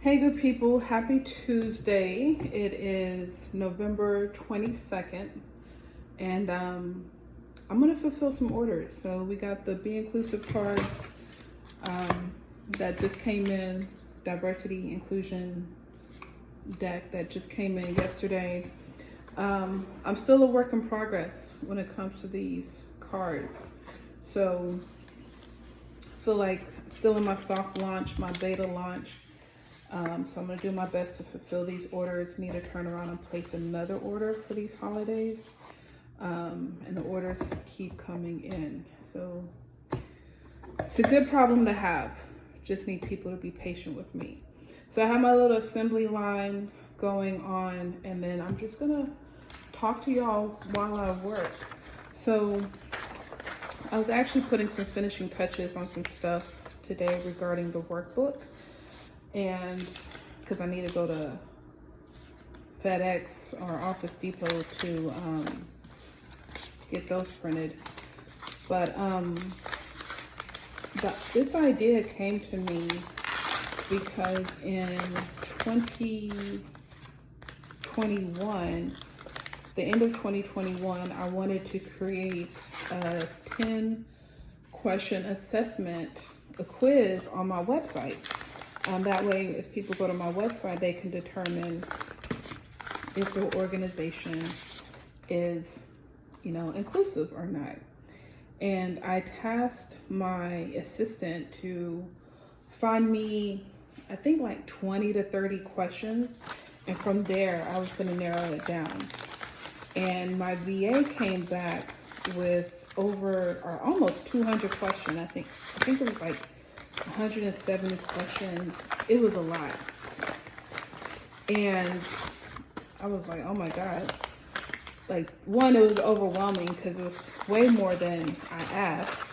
Hey, good people. Happy Tuesday. It is November 22nd, and I'm going to fulfill some orders. So we got the Be Inclusive cards that just came in, diversity inclusion deck that just came in yesterday. I'm still a work in progress when it comes to these cards. So I feel like I'm still in my soft launch, my beta launch. So I'm going to do my best to fulfill these orders. Need to turn around and place another order for these holidays. And the orders keep coming in. So it's a good problem to have. Just need people to be patient with me. So I have my little assembly line going on, and then I'm just going to talk to y'all while I work. So I was actually putting some finishing touches on some stuff today regarding the workbook. And because I need to go to FedEx or Office Depot to get those printed. But this idea came to me because in 2021, the end of 2021, I wanted to create a 10-question assessment, a quiz on my website. That way, if people go to my website, they can determine if their organization is, inclusive or not. And I tasked my assistant to find me, I think like 20 to 30 questions. And from there, I was going to narrow it down. And my VA came back with over or almost 200 questions. I think it was like 170 questions. It was a lot. And I was like, oh my God. Like, one, it was overwhelming because it was way more than I asked.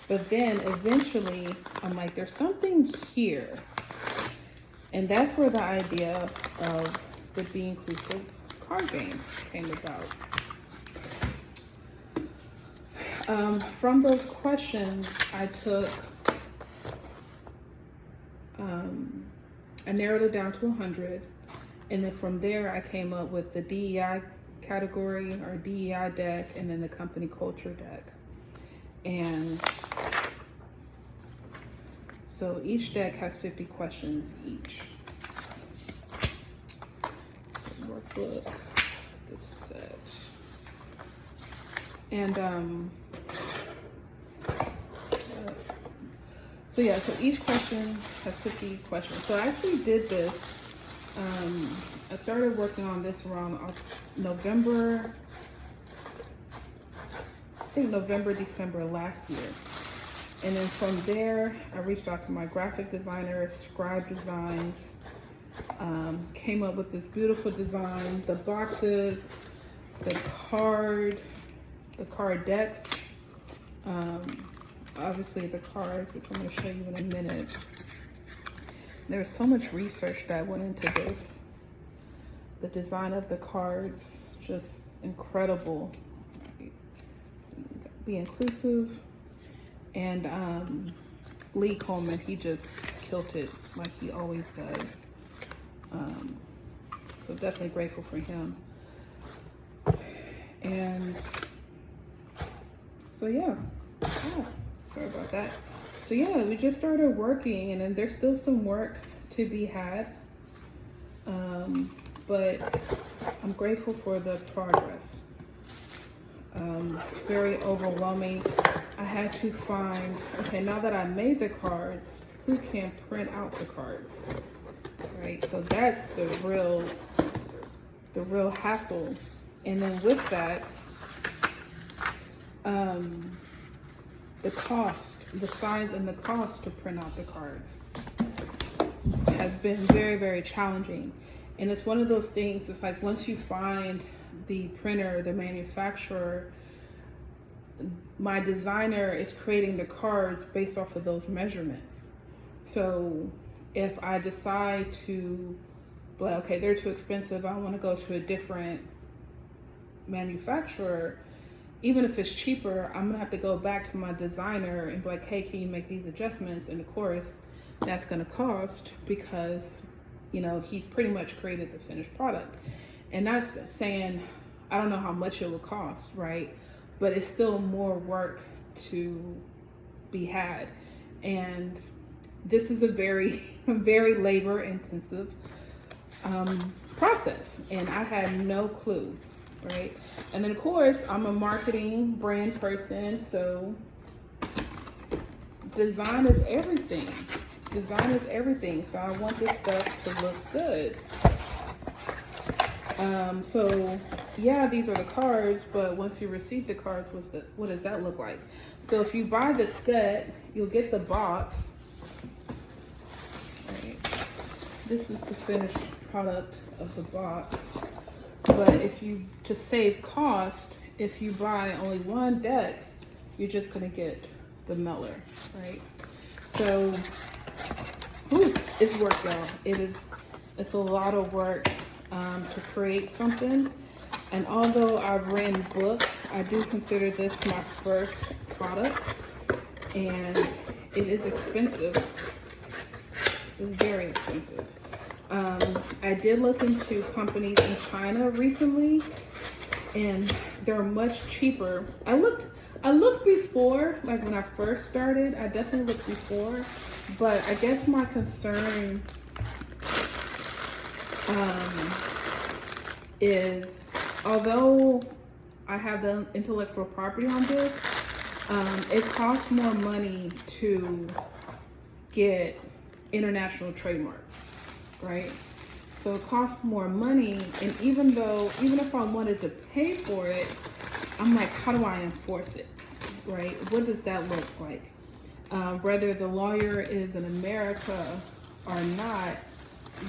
But then eventually, I'm like, there's something here. And that's where the idea of the Be Inclusive card game came about. From those questions, I narrowed it down to 100, and then from there I came up with the DEI category or DEI deck, and then the company culture deck. And so each deck has 50 questions each. So workbook, this set, and so each question has 50 questions. So I actually did this. I started working on this around November, December last year. And then from there, I reached out to my graphic designer, Scribe Designs, came up with this beautiful design, the boxes, the card decks, obviously the cards, which I'm going to show you in a minute. There's so much research that went into this. The design of the cards, just incredible. Be inclusive. And Lee Coleman, he just killed it like he always does. So definitely grateful for him. And so sorry about that. So we just started working, and then there's still some work to be had. But I'm grateful for the progress. It's very overwhelming. I had to find, okay, now that I made the cards, who can print out the cards, right? So that's the real hassle. And then with that, the cost, the size and the cost to print out the cards has been very, very challenging. And it's one of those things, it's like once you find the printer, the manufacturer, my designer is creating the cards based off of those measurements. So if I decide to, okay, they're too expensive, I want to go to a different manufacturer, even if it's cheaper, I'm gonna have to go back to my designer and be like, hey, can you make these adjustments? And of course, that's going to cost, because, you know, he's pretty much created the finished product. And that's saying, I don't know how much it will cost, right? But it's still more work to be had. And this is a very, very labor intensive process. And I had no clue, right? And then of course, I'm a marketing brand person. So design is everything. Design is everything. So I want this stuff to look good. So yeah, these are the cards, but once you receive the cards, what does that look like? So if you buy the set, you'll get the box. Right. This is the finished product of the box. But if you, to save cost, if you buy only one deck, you're just gonna get the Meller, right? So, it's work, y'all. It's a lot of work to create something. And although I've written books, I do consider this my first product, and it is expensive. It's very expensive. I did look into companies in China recently, and they're much cheaper. I looked before, like when I first started, I definitely looked before, but I guess my concern is, although I have the intellectual property on this, it costs more money to get international trademarks, right? So it costs more money, and even if I wanted to pay for it, I'm like, how do I enforce it, right? What does that look like? Whether the lawyer is in America or not,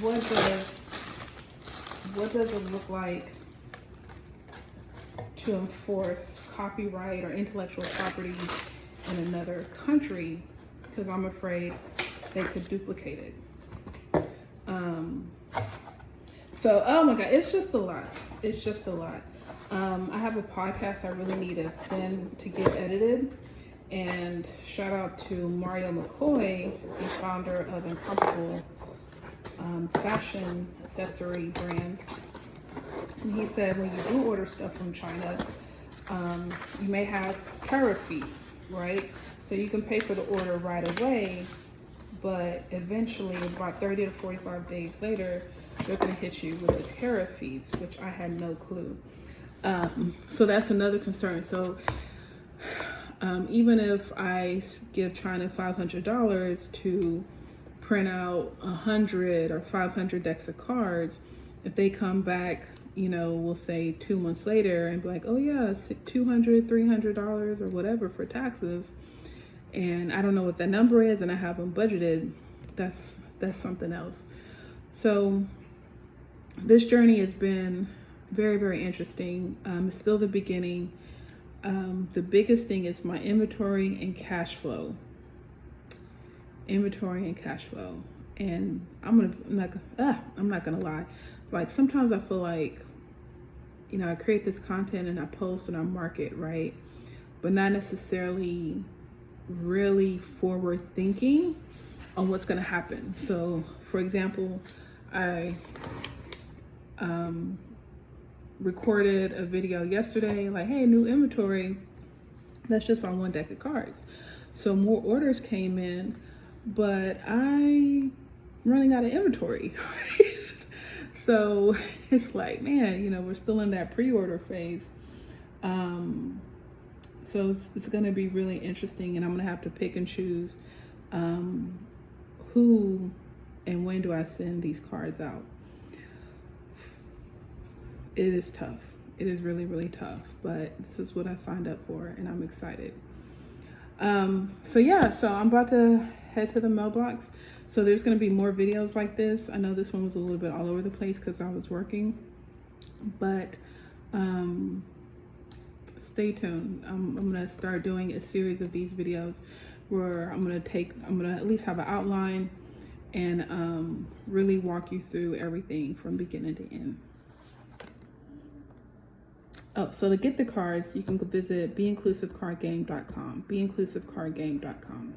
what does it look like to enforce copyright or intellectual property in another country? Because I'm afraid they could duplicate it. So, oh my God, it's just a lot. It's just a lot. I have a podcast I really need to send to get edited. And shout out to Mario McCoy, the founder of Incomparable fashion accessory brand. And he said when you do order stuff from China, you may have tariff fees, right? So you can pay for the order right away, but eventually about 30 to 45 days later, they're gonna hit you with the tariff fees, which I had no clue. So that's another concern. So even if I give China $500 to print out 100 or 500 decks of cards, if they come back, you know, we'll say 2 months later and be like, oh yeah, it's $200, $300 or whatever for taxes, and I don't know what that number is and I haven't budgeted, that's something else. So this journey has been very, very interesting. It's still the beginning. The biggest thing is my inventory and cash flow. And I'm not gonna lie. Like sometimes I feel like, you know, I create this content and I post and I market, right? But not necessarily really forward thinking on what's gonna happen. So for example, I recorded a video yesterday, like, hey, new inventory. That's just on one deck of cards. So more orders came in, but I'm running out of inventory. So it's like, man, you know, we're still in that pre-order phase. So it's going to be really interesting, and I'm going to have to pick and choose who and when do I send these cards out. It is tough. It is really, really tough, but this is what I signed up for, and I'm excited. So yeah, so I'm about to head to the mailbox. So there's going to be more videos like this. I know this one was a little bit all over the place because I was working, but stay tuned. I'm going to start doing a series of these videos where I'm going to at least have an outline and really walk you through everything from beginning to end. Oh, so to get the cards, you can go visit beinclusivecardgame.com, beinclusivecardgame.com.